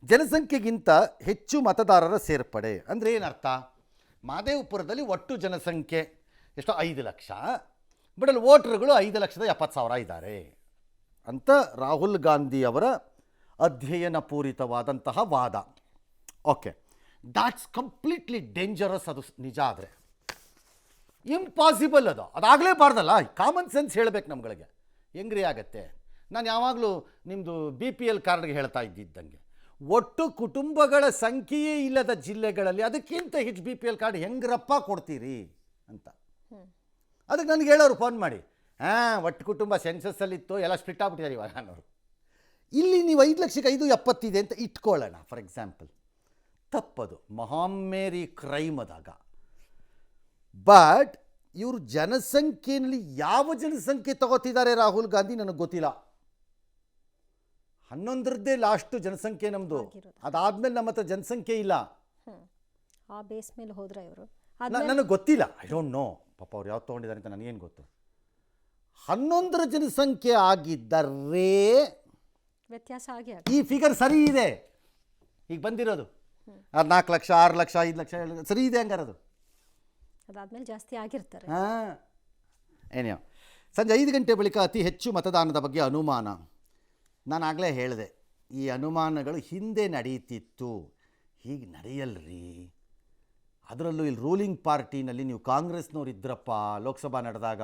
ಜನಸಂಖ್ಯೆಗಿಂತ ಹೆಚ್ಚು ಮತದಾರರ ಸೇರ್ಪಡೆ ಅಂದರೆ ಏನರ್ಥ? ಮಹದೇವಪುರದಲ್ಲಿ ಒಟ್ಟು ಜನಸಂಖ್ಯೆ ಎಷ್ಟು? 5 ಲಕ್ಷ. ಬಟ್ ಅಲ್ಲಿ ವೋಟರ್ಗಳು 5,70,000 ಇದ್ದಾರೆ ಅಂತ ರಾಹುಲ್ ಗಾಂಧಿಯವರ ಅಧ್ಯಯನ ಪೂರಿತವಾದಂತಹ ವಾದ. Okay, that's completely dangerous. ಅದು ನಿಜ ಆದರೆ ಇಂಪಾಸಿಬಲ್. ಅದಾಗಲೇಬಾರ್ದಲ್ಲ. ಕಾಮನ್ ಸೆನ್ಸ್ ಹೇಳಬೇಕು ನಮ್ಗಳಿಗೆ. ಹೆಂಗ್ರಿ ಆಗತ್ತೆ? ನಾನು ಯಾವಾಗಲೂ ನಿಮ್ಮದು BPL ಕಾರ್ಡ್ಗೆ ಹೇಳ್ತಾ ಇದ್ದಿದ್ದಂಗೆ, ಒಟ್ಟು ಕುಟುಂಬಗಳ ಸಂಖ್ಯೆಯೇ ಇಲ್ಲದ ಜಿಲ್ಲೆಗಳಲ್ಲಿ ಅದಕ್ಕಿಂತ ಹೆಚ್ಚು BPL ಕಾರ್ಡ್ ಹೆಂಗ್ರಪ್ಪ ಕೊಡ್ತೀರಿ ಅಂತ. ಅದಕ್ಕೆ ನನಗೆ ಹೇಳೋರು ಫೋನ್ ಮಾಡಿ, ಒಟ್ಟು ಕುಟುಂಬ ಸೆನ್ಸಸ್ಸಲ್ಲಿತ್ತು, ಎಲ್ಲ ಸ್ಪ್ಲಿಟ್ ಆಗ್ಬಿಟ್ಟಿದ್ದಾರೆ ಇವಾಗ ಅನ್ನೋರು. ಇಲ್ಲಿ ನೀವು 5,05,70 ಇದೆ ಅಂತ ಇಟ್ಕೊಳ್ಳೋಣ ಫಾರ್ ಎಕ್ಸಾಂಪಲ್. ತಪ್ಪದು, ಮಹಾಮೇರಿ ಕ್ರೈಮ್ ಅದಾಗ. ಬಟ್ ಇವರು ಜನಸಂಖ್ಯೆಯಲ್ಲಿ ಯಾವ ಜನಸಂಖ್ಯೆ ತಗೋತಿದ್ದಾರೆ ರಾಹುಲ್ ಗಾಂಧಿ ನನಗೆ ಗೊತ್ತಿಲ್ಲ. 11ರದ್ದೇ ಲಾಸ್ಟ್ ಜನಸಂಖ್ಯೆ ನಮ್ಮದು. ಅದಾದ್ಮೇಲೆ ನಮ್ಮ ಹತ್ರ ಜನಸಂಖ್ಯೆ ಇಲ್ಲ. ಆ ಬೇಸ್ ಮೇಲೆ ಹೋದ್ರೆ ಇವರು ನನಗೆ ಗೊತ್ತಿಲ್ಲ. I don't know. ಪಾಪ ಅವ್ರು ಯಾವ್ದು ತೊಗೊಂಡಿದ್ದಾರೆ ಅಂತ ನನಗೇನು ಗೊತ್ತು. 11ರ ಜನಸಂಖ್ಯೆ ಆಗಿದ್ದರೆ ವ್ಯತ್ಯಾಸ ಆಗಿ ಈ ಫಿಗರ್ ಸರಿ ಇದೆ. ಈಗ ಬಂದಿರೋದು 4 ಲಕ್ಷ, 6 ಲಕ್ಷ, 5 ಲಕ್ಷ, 7 ಲಕ್ಷ ಸರಿ ಇದೆ ಹಂಗಾರದು. ಅದಾದ್ಮೇಲೆ ಜಾಸ್ತಿ ಆಗಿರ್ತಾರೆ. ಏನೇ ಸಂಜೆ 5 ಗಂಟೆ ಬಳಿಕ ಅತಿ ಹೆಚ್ಚು ಮತದಾನದ ಬಗ್ಗೆ ಅನುಮಾನ. ನಾನು ಆಗಲೇ ಹೇಳಿದೆ, ಈ ಅನುಮಾನಗಳು ಹಿಂದೆ ನಡೀತಿತ್ತು, ಹೀಗೆ ನಡೆಯಲ್ರಿ. ಅದರಲ್ಲೂ ಇಲ್ಲಿ ರೂಲಿಂಗ್ ಪಾರ್ಟಿನಲ್ಲಿ ನೀವು ಕಾಂಗ್ರೆಸ್ನವ್ರು ಇದ್ರಪ್ಪ. ಲೋಕಸಭಾ ನಡೆದಾಗ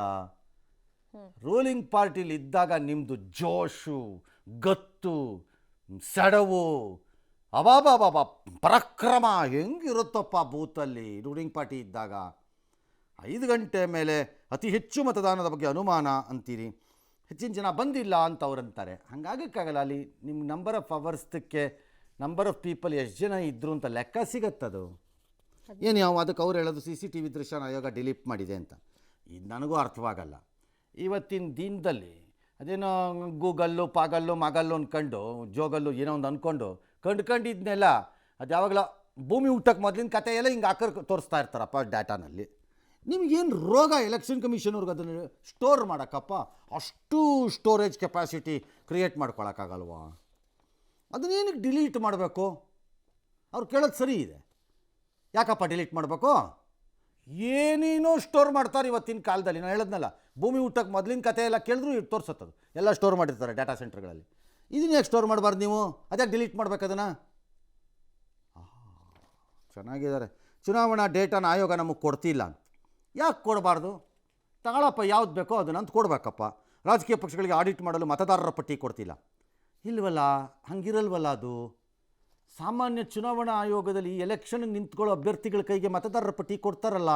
ರೂಲಿಂಗ್ ಪಾರ್ಟಿಲಿ ಇದ್ದಾಗ ನಿಮ್ಮದು ಜೋಶು, ಗತ್ತು, ಸೆಡವು, ಅಬಾಬಾಬಾಬಾ ಪರಾಕ್ರಮ ಹೆಂಗಿರುತ್ತಪ್ಪ ಬೂತಲ್ಲಿ ರೂಲಿಂಗ್ ಪಾರ್ಟಿ ಇದ್ದಾಗ. 5 ಗಂಟೆ ಮೇಲೆ ಅತಿ ಹೆಚ್ಚು ಮತದಾನದ ಬಗ್ಗೆ ಅನುಮಾನ ಅಂತೀರಿ. ಹೆಚ್ಚಿನ ಜನ ಬಂದಿಲ್ಲ ಅಂತ ಅವ್ರು ಅಂತಾರೆ. ಹಂಗಾಗಕ್ಕಾಗಲ್ಲ. ಅಲ್ಲಿ ನಿಮ್ಮ ನಂಬರ್ ಆಫ್ ಅವರ್ಸ್ದಕ್ಕೆ ನಂಬರ್ ಆಫ್ ಪೀಪಲ್ ಎಷ್ಟು ಜನ ಇದ್ದರು ಅಂತ ಲೆಕ್ಕ ಸಿಗತ್ತದು. ಏನು ಯಾವ ಅದಕ್ಕೆ ಅವ್ರು ಹೇಳೋದು CCTV ದೃಶ್ಯನ ಆಯೋಗ ಡಿಲೀಟ್ ಮಾಡಿದೆ ಅಂತ. ಇದು ನನಗೂ ಅರ್ಥವಾಗಲ್ಲ. ಇವತ್ತಿನ ದಿನದಲ್ಲಿ ಅದೇನೋ ಗೂಗಲ್ಲು ಪಾಗಲ್ಲು ಮಗಲ್ಲು ಅಂದ್ಕೊಂಡು ಜೋಗಲ್ಲು ಏನೋ ಒಂದು ಅಂದ್ಕೊಂಡು ಕಂಡ್ಕೊಂಡಿದ್ನೆಲ್ಲ ಅದು ಯಾವಾಗಲ ಭೂಮಿ ಹುಟ್ಟಕ್ಕೆ ಮೊದಲಿನ ಕತೆ ಎಲ್ಲ ಹಿಂಗೆ ಹಾಕಿ ತೋರಿಸ್ತಾ ಇರ್ತಾರಪ್ಪ ಡಾಟಾನಲ್ಲಿ. ನಿಮಗೇನು ರೋಗ? ಎಲೆಕ್ಷನ್ ಕಮಿಷನವ್ರಿಗೆ ಅದನ್ನು ಸ್ಟೋರ್ ಮಾಡೋಕ್ಕಪ್ಪ ಅಷ್ಟು ಸ್ಟೋರೇಜ್ ಕೆಪಾಸಿಟಿ ಕ್ರಿಯೇಟ್ ಮಾಡ್ಕೊಳಕ್ಕಾಗಲ್ವಾ? ಅದನ್ನೇನಕ್ಕೆ ಡಿಲೀಟ್ ಮಾಡಬೇಕು? ಅವ್ರು ಕೇಳೋದು ಸರಿ ಇದೆ. ಯಾಕಪ್ಪ ಡಿಲೀಟ್ ಮಾಡಬೇಕು? ಏನೇನೋ ಸ್ಟೋರ್ ಮಾಡ್ತಾರೆ ಇವತ್ತಿನ ಕಾಲದಲ್ಲಿ. ನಾನು ಹೇಳೋದ್ನಲ್ಲ, ಭೂಮಿ ಹುಟ್ಟಕ್ಕೆ ಮೊದಲಿನ ಕತೆ ಎಲ್ಲ ಕೇಳಿದ್ರು ತೋರಿಸುತ್ತದು. ಎಲ್ಲ ಸ್ಟೋರ್ ಮಾಡಿರ್ತಾರೆ ಡಾಟಾ ಸೆಂಟರ್ಗಳಲ್ಲಿ. ಇದನ್ನ ಯಾಕೆ ಸ್ಟೋರ್ ಮಾಡಬಾರ್ದು ನೀವು? ಅದ್ಯಾಕೆ ಡಿಲೀಟ್ ಮಾಡ್ಬೇಕು ಅದನ್ನು? ಚೆನ್ನಾಗಿದ್ದಾರೆ. ಚುನಾವಣಾ ಡೇಟಾನ ಆಯೋಗ ನಮಗೆ ಕೊಡ್ತಿಲ್ಲ. ಯಾಕೆ ಕೊಡಬಾರ್ದು? ತಗೊಳಪ್ಪ, ಯಾವ್ದು ಬೇಕೋ ಅದನ್ನು ಅಂತ ಕೊಡಬೇಕಪ್ಪ. ರಾಜಕೀಯ ಪಕ್ಷಗಳಿಗೆ ಆಡಿಟ್ ಮಾಡಲು ಮತದಾರರ ಪಟ್ಟಿ ಕೊಡ್ತಿಲ್ಲ. ಇಲ್ವಲ್ಲ, ಹಂಗಿರಲ್ವಲ್ಲ ಅದು. ಸಾಮಾನ್ಯ ಚುನಾವಣಾ ಆಯೋಗದಲ್ಲಿ ಎಲೆಕ್ಷನ್ ನಿಂತ್ಕೊಳ್ಳೋ ಅಭ್ಯರ್ಥಿಗಳ ಕೈಗೆ ಮತದಾರರ ಪಟ್ಟಿ ಕೊಡ್ತಾರಲ್ಲ.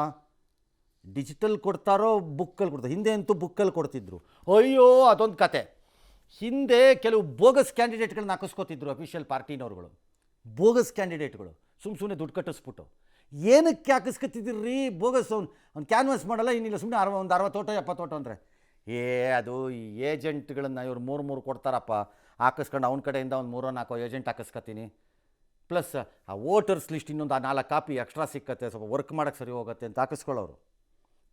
ಡಿಜಿಟಲ್ ಕೊಡ್ತಾರೋ ಬುಕ್ಕಲ್ಲಿ ಕೊಡ್ತಾರೆ. ಹಿಂದೆ ಅಂತೂ ಬುಕ್ಕಲ್ಲಿ ಕೊಡ್ತಿದ್ರು. ಅಯ್ಯೋ ಅದೊಂದು ಕತೆ. ಹಿಂದೆ ಕೆಲವು ಬೋಗಸ್ ಕ್ಯಾಂಡಿಡೇಟ್ಗಳನ್ನ ಹಾಕಿಸ್ಕೋತಿದ್ರು ಅಫಿಷಿಯಲ್ ಪಾರ್ಟಿನವ್ರುಗಳು. ಬೋಗಸ್ ಕ್ಯಾಂಡಿಡೇಟ್ಗಳು ಸುಮ್ಮನೆ ದುಡ್ಡು ಕಟ್ಟಿಸ್ಬಿಟ್ಟು ಏನಕ್ಕೆ ಹಾಕಿಸ್ಕೊತಿದ್ರಿ? ಬೋಗಸ್ ಅವ್ನು ಕ್ಯಾನ್ವಾಸ್ ಮಾಡಲ್ಲ, ಏನಿಲ್ಲ, ಸುಮ್ಮನೆ ಒಂದು 60 ಓಟೋ 70 ಓಟೋ ಅಂದರೆ ಅದು ಈ ಏಜೆಂಟ್ಗಳನ್ನು ಇವ್ರು 3 ಕೊಡ್ತಾರಪ್ಪ. ಹಾಕಿಸ್ಕೊಂಡು ಅವ್ನ ಕಡೆಯಿಂದ ಒಂದು 3-4 ಏಜೆಂಟ್ ಹಾಕಿಸ್ಕೊತೀನಿ. ಪ್ಲಸ್ ಆ ವೋಟರ್ಸ್ ಲಿಸ್ಟ್ ಇನ್ನೊಂದು 4 ಕಾಪಿ ಎಕ್ಸ್ಟ್ರಾ ಸಿಕ್ಕತ್ತೆ, ಸ್ವಲ್ಪ ವರ್ಕ್ ಮಾಡೋಕ್ಕೆ ಸರಿ ಹೋಗುತ್ತೆ ಅಂತ ಹಾಕಿಸ್ಕೊಳ್ಳೋರು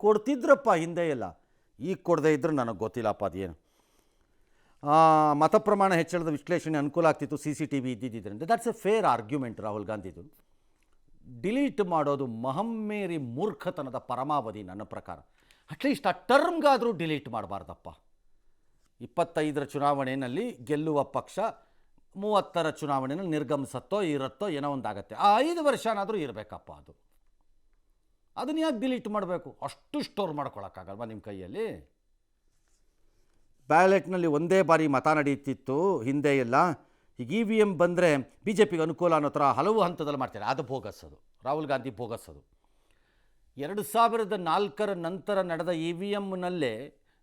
ಕೊಡ್ತಿದ್ರಪ್ಪ ಹಿಂದೆ ಎಲ್ಲ. ಈಗ ಕೊಡದೇ ಇದ್ದರೂ ನನಗೆ ಗೊತ್ತಿಲ್ಲಪ್ಪ ಅದೇನು. ಮತ ಪ್ರಮಾಣ ಹೆಚ್ಚಳದ ವಿಶ್ಲೇಷಣೆ ಅನುಕೂಲ ಆಗ್ತಿತ್ತು CCTV ಇದ್ದಿದ್ದರಿಂದ. That's a fair argument Rahul ಗಾಂಧಿದು. ಡಿಲೀಟ್ ಮಾಡೋದು ಮಹಮ್ಮೇರಿ ಮೂರ್ಖತನದ ಪರಮಾವಧಿ ನನ್ನ ಪ್ರಕಾರ. ಅಟ್ಲೀಸ್ಟ್ ಆ ಟರ್ಮ್ಗಾದರೂ ಡಿಲೀಟ್ ಮಾಡಬಾರ್ದಪ್ಪ. 25ರ ಚುನಾವಣೆಯಲ್ಲಿ ಗೆಲ್ಲುವ ಪಕ್ಷ 30ರ ಚುನಾವಣೆಯಲ್ಲಿ ನಿರ್ಗಮಿಸತ್ತೋ ಇರುತ್ತೋ ಏನೋ ಒಂದಾಗತ್ತೆ. ಆ 5 ವರ್ಷನಾದರೂ ಇರಬೇಕಪ್ಪ ಅದು. ಅದನ್ನು ಯಾಕೆ ಡಿಲೀಟ್ ಮಾಡಬೇಕು? ಅಷ್ಟು ಸ್ಟೋರ್ ಮಾಡ್ಕೊಳಕ್ಕಾಗಲ್ವ ನಿಮ್ಮ ಕೈಯಲ್ಲಿ? ಬ್ಯಾಲೆಟ್ನಲ್ಲಿ ಒಂದೇ ಬಾರಿ ಮತ ನಡೀತಿತ್ತು ಹಿಂದೆ ಎಲ್ಲ. ಈಗ EVM ಬಂದರೆ BJPಗೆ ಅನುಕೂಲ ಅನ್ನೋ ಥರ ಹಲವು ಹಂತದಲ್ಲಿ ಮಾಡ್ತಾರೆ. ಅದು ಬೋಗಸ್. ಅದು ರಾಹುಲ್ ಗಾಂಧಿ ಬೋಗಸ್. ಅದು 2004ರ ನಂತರ ನಡೆದ EVMನಲ್ಲೇ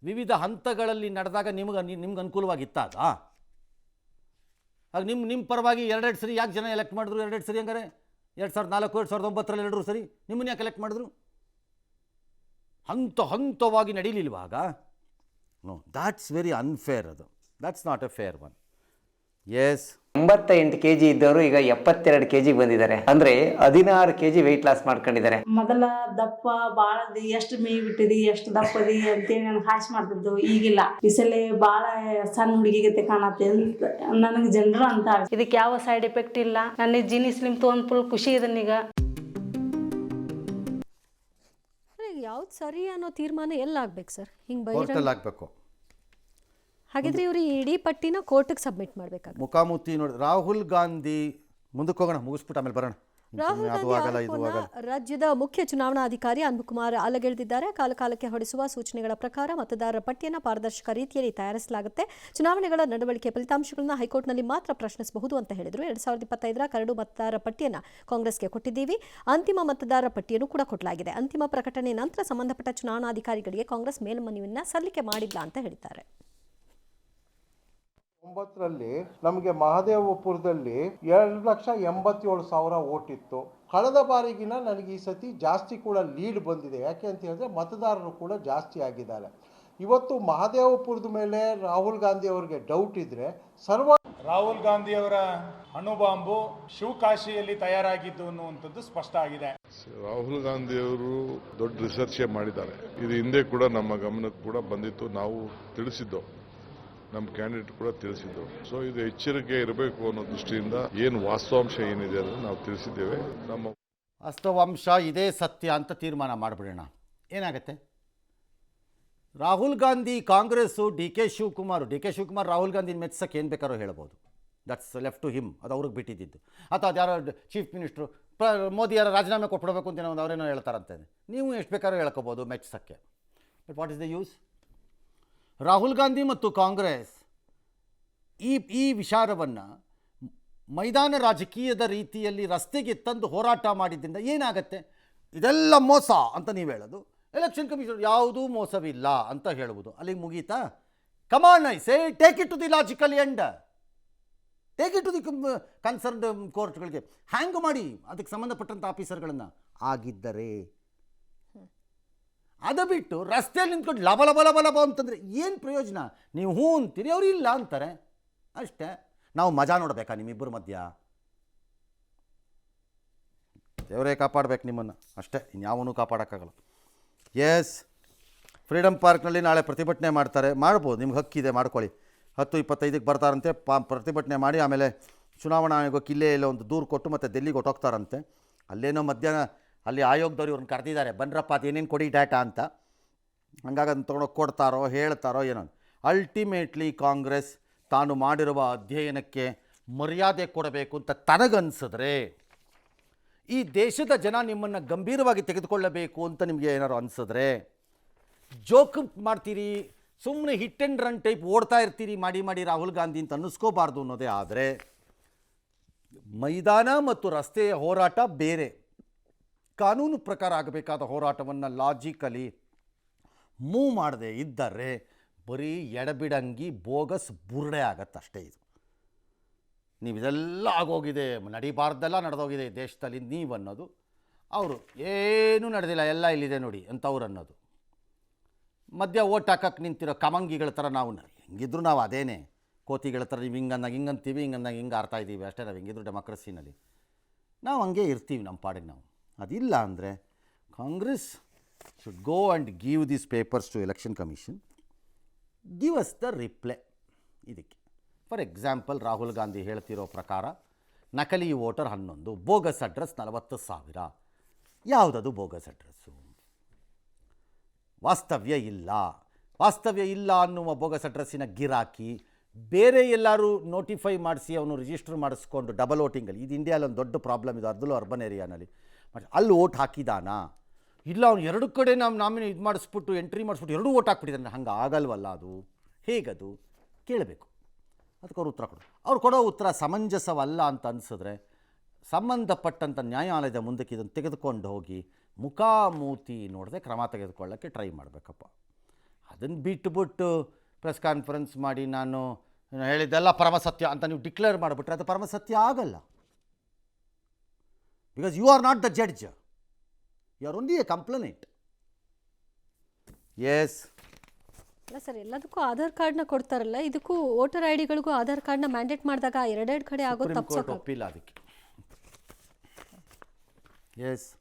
ವಿವಿಧ ಹಂತಗಳಲ್ಲಿ ನಡೆದಾಗ ನಿಮ್ಗೆ ಅನುಕೂಲವಾಗಿತ್ತ ಅದು? ಆಗ ನಿಮ್ಮ ಪರವಾಗಿ 2 ಸರಿ ಯಾಕೆ ಜನ ಎಲೆಕ್ಟ್ ಮಾಡಿದ್ರು? 2 ಸರಿ ಹಂಗಾರೆ 2004, 2009ರಲ್ಲಿ 2 ಸರಿ ನಿಮ್ಮನ್ನು ಯಾಕೆ ಎಲೆಕ್ಟ್ ಮಾಡಿದ್ರು? ಹಂತವಾಗಿ ನಡೀಲಿಲ್ವಾಗ? No, that's very unfair. ಅದು that's not a fair one. Yes 88 kg ಇದ್ದವರು ಈಗ 72 kg ಬಂದಿದ್ದಾರೆ. ಅಂದ್ರೆ 16 kg ವೆಯ್ಟ್ ಲಾಸ್ ಮಾಡ್ಕೊಂಡಿದ್ದಾರೆ. ಮೊದಲ ದಪ್ಪ ಬಾಳದಿ ಎಷ್ಟು ಮೇಯ್ ಬಿಟ್ಟಿದಿ ಎಷ್ಟು ದಪ್ಪದಿ ಅಂತೇಳಿ ನನಗೆ ಹಾಸ್ ಮಾಡ್ತಿದ್ದು. ಈಗಿಲ್ಲ, ಈ ಸಲ ಬಾಳ ಸಣ್ಣ ಹುಡುಗಿಗತೆ ಕಾಣತ್ತೆ ಅಂತ ನನಗೆ ಜನರು ಅಂತ. ಇದಕ್ಕೆ ಯಾವ ಸೈಡ್ ಎಫೆಕ್ಟ್ ಇಲ್ಲ. ನನ್ನ ಜೀನಿ ಸ್ಲಿಮ್ ತೊಗೊಂಡು ಫುಲ್ ಖುಷಿ ಇದನ್ನೀಗ. ಯಾವ್ದು ಸರಿ ಅನ್ನೋ ತೀರ್ಮಾನ ಎಲ್ಲಾಗ್ಬೇಕು ಸರ್? ಹಿಂಗೆ ಬೈರ ಕೋರ್ಟಲ್ಲಿ ಆಗಬೇಕು. ಹಾಗಿದ್ರೆ ಇವರು ಇಡೀ ಪಟ್ಟಿನ ಕೋರ್ಟಿಗೆ ಸಬ್ಮಿಟ್ ಮಾಡಬೇಕಾಗುತ್ತೆ. ಮುಖಾಮುಖಿ ನೋಡಿ. ರಾಹುಲ್ ಗಾಂಧಿ ಮುಂದಕ್ಕೆ ಹೋಗೋಣ, ಮುಗಿಸ್ಬಿಟ್ಟು ಆಮೇಲೆ ಬರೋಣ. ರಾಹುಲ್ ಅದು ಗಾಂಧಿ ಆಗಲ್ಲ, ಇದು ಆರೋಪವನ್ನ ಆಗಲ್ಲ. ರಾಜ್ಯದ ಮುಖ್ಯ ಚುನಾವಣಾಧಿಕಾರಿ ಅನ್ಬುಕುಮಾರ್ ಅಲಗೆಳೆದಿದ್ದಾರೆ. ಕಾಲಕಾಲಕ್ಕೆ ಹೊರಡಿಸುವ ಸೂಚನೆಗಳ ಪ್ರಕಾರ ಮತದಾರರ ಪಟ್ಟಿಯನ್ನು ಪಾರದರ್ಶಕ ರೀತಿಯಲ್ಲಿ ತಯಾರಿಸಲಾಗುತ್ತೆ. ಚುನಾವಣೆಗಳ ನಡವಳಿಕೆ ಫಲಿತಾಂಶಗಳನ್ನು ಹೈಕೋರ್ಟ್ನಲ್ಲಿ ಮಾತ್ರ ಪ್ರಶ್ನಿಸಬಹುದು ಅಂತ ಹೇಳಿದರು. 2025ರ ಕರಡು ಮತದಾರರ ಪಟ್ಟಿಯನ್ನು ಕಾಂಗ್ರೆಸ್ಗೆ ಕೊಟ್ಟಿದ್ದೀವಿ. ಅಂತಿಮ ಮತದಾರರ ಪಟ್ಟಿಯನ್ನು ಕೂಡ ಕೊಡಲಾಗಿದೆ. ಅಂತಿಮ ಪ್ರಕಟಣೆ ನಂತರ ಸಂಬಂಧಪಟ್ಟ ಚುನಾವಣಾಧಿಕಾರಿಗಳಿಗೆ ಕಾಂಗ್ರೆಸ್ ಮೇಲ್ಮನವಿಯನ್ನು ಸಲ್ಲಿಕೆ ಮಾಡಿಲ್ಲ ಅಂತ ಹೇಳಿದ್ದಾರೆ. 9ರಲ್ಲಿ ನಮಗೆ ಮಹದೇವಪುರದಲ್ಲಿ 2,87,000 ಓಟ್ ಇತ್ತು. ಕಳೆದ ಬಾರಿಗಿನ ನನಗೆ ಈ ಸತಿ ಜಾಸ್ತಿ ಕೂಡ ಲೀಡ್ ಬಂದಿದೆ. ಯಾಕೆ ಅಂತ ಹೇಳಿದ್ರೆ ಮತದಾರರು ಕೂಡ ಜಾಸ್ತಿ ಆಗಿದ್ದಾರೆ. ಇವತ್ತು ಮಹದೇವಪುರದ ಮೇಲೆ ರಾಹುಲ್ ಗಾಂಧಿ ಅವರಿಗೆ ಡೌಟ್ ಇದ್ರೆ ರಾಹುಲ್ ಗಾಂಧಿಯವರ ಅಣುಬಾಂಬು ಶಿವಕಾಶಿಯಲ್ಲಿ ತಯಾರಾಗಿದ್ದು ಅನ್ನುವಂಥದ್ದು ಸ್ಪಷ್ಟ ಆಗಿದೆ. ರಾಹುಲ್ ಗಾಂಧಿಯವರು ದೊಡ್ಡ ರಿಸರ್ಚ್ ಮಾಡಿದ್ದಾರೆ. ಇದು ಹಿಂದೆ ಕೂಡ ನಮ್ಮ ಗಮನಕ್ಕೆ ಕೂಡ ಬಂದಿತ್ತು. ನಾವು ತಿಳಿಸಿದ್ದು, ನಮ್ಮ ಕ್ಯಾಂಡಿಡೇಟ್ ಕೂಡ ತಿಳಿಸಿದ್ದು. ಸೊ ಇದು ಎಚ್ಚರಿಕೆ ಇರಬೇಕು ಅನ್ನೋ ದೃಷ್ಟಿಯಿಂದ ಏನು ವಾಸ್ತವಾಂಶ ಏನಿದೆ ಅದನ್ನು ನಾವು ತಿಳಿಸಿದ್ದೇವೆ. ನಮ್ಮ ವಾಸ್ತವಾಂಶ ಇದೇ ಸತ್ಯ ಅಂತ ತೀರ್ಮಾನ ಮಾಡಿಬಿಡೋಣ. ಏನಾಗುತ್ತೆ? ರಾಹುಲ್ ಗಾಂಧಿ ಕಾಂಗ್ರೆಸ್ಸು, ಡಿ ಕೆ ಶಿವಕುಮಾರ್ ರಾಹುಲ್ ಗಾಂಧಿನ ಮೆಚ್ಚಕ್ಕೆ ಏನು ಬೇಕಾದ್ರೂ ಹೇಳ್ಬೋದು. That's left to him. ಅದು ಅವ್ರಿಗೆ ಬಿಟ್ಟಿದ್ದು. ಅಥವಾ ಅದು ಯಾರೋ ಚೀಫ್ ಮಿನಿಸ್ಟ್ರು ಮೋದಿ ಯಾರೋ ರಾಜೀನಾಮೆ ಕೊಟ್ಬಿಡ್ಬೇಕು ಅಂತ ಒಂದು ಅವರೇನೋ ಹೇಳ್ತಾರಂತೆ. ನೀವು ಎಷ್ಟು ಬೇಕಾದ್ರೂ ಹೇಳ್ಕೋಬೋದು ಮೆಚ್ಚಕ್ಕೆ. But what is the use? Rahul Gandhi ಮತ್ತು ಕಾಂಗ್ರೆಸ್ ಈ ವಿಚಾರವನ್ನು ಮೈದಾನ ರಾಜಕೀಯದ ರೀತಿಯಲ್ಲಿ ರಸ್ತೆಗೆ ತಂದು ಹೋರಾಟ ಮಾಡಿದ್ದರಿಂದ ಏನಾಗತ್ತೆ? ಇದೆಲ್ಲ ಮೋಸ ಅಂತ ನೀವು ಹೇಳೋದು. ಎಲೆಕ್ಷನ್ ಕಮಿಷನ್ ಯಾವುದೂ ಮೋಸವಿಲ್ಲ ಅಂತ ಹೇಳುವುದು. ಅಲ್ಲಿಗೆ ಮುಗೀತಾ? Come on I say, take it to the logical end. Take it to the concerned ಕೋರ್ಟ್ಗಳಿಗೆ ಹ್ಯಾಂಗ್ ಮಾಡಿ ಅದಕ್ಕೆ ಸಂಬಂಧಪಟ್ಟಂಥ ಆಫೀಸರ್ಗಳನ್ನು. ಆಗಿದ್ದರೆ ಅದು ಬಿಟ್ಟು ರಸ್ತೆಯಲ್ಲಿ ನಿಂತ್ಕೊಂಡು ಲಬ ಅಂತಂದರೆ ಏನು ಪ್ರಯೋಜನ? ನೀವು ಹ್ಞೂ ಅಂತೀರಿ, ಅವ್ರು ಇಲ್ಲ ಅಂತಾರೆ ಅಷ್ಟೇ. ನಾವು ಮಜಾ ನೋಡಬೇಕಾ ನಿಮ್ಮಿಬ್ಬರ ಮಧ್ಯ? ದೇವರೇ ಕಾಪಾಡಬೇಕು ನಿಮ್ಮನ್ನು ಅಷ್ಟೇ, ಇನ್ಯಾವನೂ ಕಾಪಾಡೋಕ್ಕಾಗಲ್ಲ. ಎಸ್, ಫ್ರೀಡಮ್ ಪಾರ್ಕ್ನಲ್ಲಿ ನಾಳೆ ಪ್ರತಿಭಟನೆ ಮಾಡ್ಬೋದು. ನಿಮ್ಗೆ ಹಕ್ಕಿದೆ, ಮಾಡ್ಕೊಳ್ಳಿ. 10:25ಕ್ಕೆ ಬರ್ತಾರಂತೆ. ಪ್ರತಿಭಟನೆ ಮಾಡಿ ಆಮೇಲೆ ಚುನಾವಣಾ ಆಯೋಗಕ್ಕೆ ಇಲ್ಲೇ ಇಲ್ಲ ಒಂದು ದೂರು ಕೊಟ್ಟು ಮತ್ತೆ ಡೆಲ್ಲಿಗೆ ಹೊಟ್ಟೋಗ್ತಾರಂತೆ. ಅಲ್ಲೇನೋ ಮಧ್ಯಾಹ್ನ ಅಲ್ಲಿ ಆಯೋಗದವ್ರು ಇವ್ರನ್ನ ಕರೆದಿದ್ದಾರೆ, ಬನ್ರಪ್ಪ ಅದೇನೇನು ಕೊಡಿ ಡಾಟಾ ಅಂತ. ಹಂಗಾಗಿ ಅದನ್ನು ತೊಗೊಂಡೋಗಿ ಕೊಡ್ತಾರೋ ಹೇಳ್ತಾರೋ ಏನೋ. ಅಲ್ಟಿಮೇಟ್ಲಿ ಕಾಂಗ್ರೆಸ್ ತಾನು ಮಾಡಿರುವ ಅಧ್ಯಯನಕ್ಕೆ ಮರ್ಯಾದೆ ಕೊಡಬೇಕು ಅಂತ ತನಗನ್ಸಿದ್ರೆ, ಈ ದೇಶದ ಜನ ನಿಮ್ಮನ್ನು ಗಂಭೀರವಾಗಿ ತೆಗೆದುಕೊಳ್ಳಬೇಕು ಅಂತ ನಿಮಗೆ ಏನಾದ್ರು ಅನಿಸಿದ್ರೆ, ಜೋಕ್ ಮಾಡ್ತೀರಿ, ಸುಮ್ಮನೆ ಹಿಟ್ ಆ್ಯಂಡ್ ರನ್ ಟೈಪ್ ಓಡ್ತಾ ಇರ್ತೀರಿ ಮಾಡಿ ರಾಹುಲ್ ಗಾಂಧಿ ಅಂತ ಅನ್ನಿಸ್ಕೋಬಾರ್ದು ಅನ್ನೋದೇ ಆದರೆ, ಮೈದಾನ ಮತ್ತು ರಸ್ತೆಯ ಹೋರಾಟ ಬೇರೆ. ಕಾನೂನು ಪ್ರಕಾರ ಆಗಬೇಕಾದ ಹೋರಾಟವನ್ನು ಲಾಜಿಕಲಿ ಮೂವ್ ಮಾಡದೆ ಇದ್ದರೆ ಬರೀ ಎಡಬಿಡಂಗಿ ಬೋಗಸ್ ಬುರುಡೆ ಆಗತ್ತಷ್ಟೇ. ಇದು ನೀವು ಇದೆಲ್ಲ ಆಗೋಗಿದೆ, ನಡಿಬಾರ್ದೆಲ್ಲ ನಡೆದೋಗಿದೆ ದೇಶದಲ್ಲಿ ನೀವು ಅನ್ನೋದು, ಅವರು ಏನೂ ನಡೆದಿಲ್ಲ ಎಲ್ಲ ಇಲ್ಲಿದೆ ನೋಡಿ ಅಂತ ಅವ್ರು ಅನ್ನೋದು. ಮಧ್ಯ ಓಟ್ ಹಾಕಕ್ಕೆ ನಿಂತಿರೋ ಕಮಂಗಿಗಳ ಥರ ನಾವು ಹೆಂಗಿದ್ರು ನಾವು ಅದೇನೇ ಕೋತಿಗಳ ಥರ ನೀವು ಹಿಂಗಂತೀವಿ, ಹಿಂಗೆ ಆಡ್ತಾ ಇದ್ದೀವಿ ಅಷ್ಟೇ. ನಾವು ಹೆಂಗಿದ್ರು ಡೆಮೋಕ್ರಸಿನಲ್ಲಿ ನಾವು ಹಂಗೆ ಇರ್ತೀವಿ ನಮ್ಮ ಪಾಡಿಗೆ ನಾವು. ಅದಿಲ್ಲ ಅಂದರೆ Congress should go and give these papers to election commission, give us the reply ಇದಕ್ಕೆ. ಫಾರ್ ಎಕ್ಸಾಂಪಲ್, ರಾಹುಲ್ ಗಾಂಧಿ ಹೇಳ್ತಿರೋ ಪ್ರಕಾರ ನಕಲಿ ವೋಟರ್ 11, ಬೋಗಸ್ ಅಡ್ರೆಸ್ 40,000. ಯಾವುದದು ಬೋಗಸ್ ಅಡ್ರೆಸ್ಸು? ವಾಸ್ತವ್ಯ ಇಲ್ಲ ಅನ್ನುವ ಬೋಗಸ್ ಅಡ್ರೆಸ್ಸಿನ ಗಿರಾಕಿ ಬೇರೆ ಎಲ್ಲರೂ ನೋಟಿಫೈ ಮಾಡಿಸಿ ಅವನು ರಿಜಿಸ್ಟರ್ ಮಾಡಿಸ್ಕೊಂಡು ಡಬಲ್ ವೋಟಿಂಗಲ್ಲಿ, ಇದು ಇಂಡಿಯಾದಲ್ಲಿ ಒಂದು ದೊಡ್ಡ ಪ್ರಾಬ್ಲಮ್ ಇದು, ಅದರಲ್ಲೂ ಅರ್ಬನ್ ಏರಿಯಾನಲ್ಲಿ. ಅಲ್ಲಿ ಓಟ್ ಹಾಕಿದಾನಾ ಇಲ್ಲ, ಅವನು ಎರಡು ಕಡೆ ನಾವು ನಾಮಿನಿ ಇದು ಮಾಡಿಸ್ಬಿಟ್ಟು ಎಂಟ್ರಿ ಮಾಡಿಸ್ಬಿಟ್ಟು ಎರಡೂ ಓಟ್ ಹಾಕ್ಬಿಟ್ಟಿದ್ದಾನೆ. ಹಂಗೆ ಆಗಲ್ವಲ್ಲ, ಅದು ಹೇಗದು ಕೇಳಬೇಕು. ಅದಕ್ಕೆ ಅವ್ರು ಉತ್ತರ ಅವ್ರು ಕೊಡೋ ಉತ್ತರ ಸಮಂಜಸವಲ್ಲ ಅಂತ ಅನಿಸಿದ್ರೆ ಸಂಬಂಧಪಟ್ಟಂಥ ನ್ಯಾಯಾಲಯದ ಮುಂದಕ್ಕೆ ಇದನ್ನು ತೆಗೆದುಕೊಂಡು ಹೋಗಿ ಮುಖಾಮೂತಿ ನೋಡದೆ ಕ್ರಮ ತೆಗೆದುಕೊಳ್ಳೋಕ್ಕೆ ಟ್ರೈ ಮಾಡಬೇಕಪ್ಪ. ಅದನ್ನು ಬಿಟ್ಟುಬಿಟ್ಟು ಪ್ರೆಸ್ ಕಾನ್ಫರೆನ್ಸ್ ಮಾಡಿ ನಾನು ಹೇಳಿದ್ದೆಲ್ಲ ಪರಮಸತ್ಯ ಅಂತ ನೀವು ಡಿಕ್ಲೇರ್ ಮಾಡಿಬಿಟ್ರೆ ಅದು ಪರಮಸತ್ಯ ಆಗಲ್ಲ. Because you are not the judge, you are only a complainant. Yes, ಅಲ್ಲ ಸರ್, ಎಲ್ಲದಕ್ಕೂ ಆಧಾರ್ ಕಾರ್ಡ್ನ ಕೊಡ್ತಾರಲ್ಲ, ಇದಕ್ಕೂ ವೋಟರ್ ಐ ಡಿಗಳಿಗೂ ಆಧಾರ್ ಕಾರ್ಡ್ನ ಮ್ಯಾಂಡೇಟ್ ಮಾಡಿದಾಗ ಎರಡೆರಡು ಕಡೆ ಆಗೋದು ಸುಪ್ರೀಂ ಕೋರ್ಟ್ ತಪ್ಪಿಸೋಕೆ ಒಪ್ಪಿಲ್ಲ ಅದಕ್ಕೆ. ಎಸ್